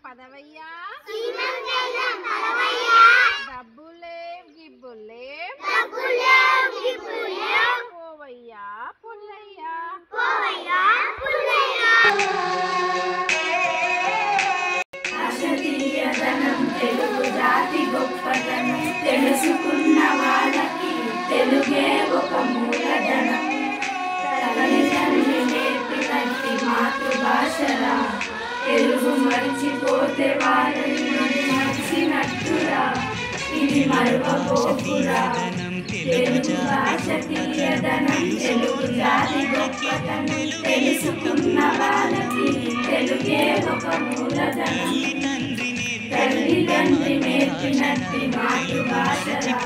పదవయ్యా డబ్బులే గిబ్బులే పోవయ్యా పుల్లయ్యా తెలుగు జాతి గొప్పదనం తెలుసుకున్న వాళ్ళకి తెలుగే ఒక మూలధనం. తల్లిదండ్రులు నేర్పినట్టి మాతృభాషరా తెలుగు మర్చిపోతే వాళ్ళని మర్చినట్టురా. ఇది మరువబోకురా తెలుగు భాష తీయదనం తెలుగు జాతి గొప్పదనం తెలుసుకున్న వాళ్ళకి తెలుగే ఒక మూలధనం. తల్లిదండ్రి నేర్పినట్టి మాతృభాషరా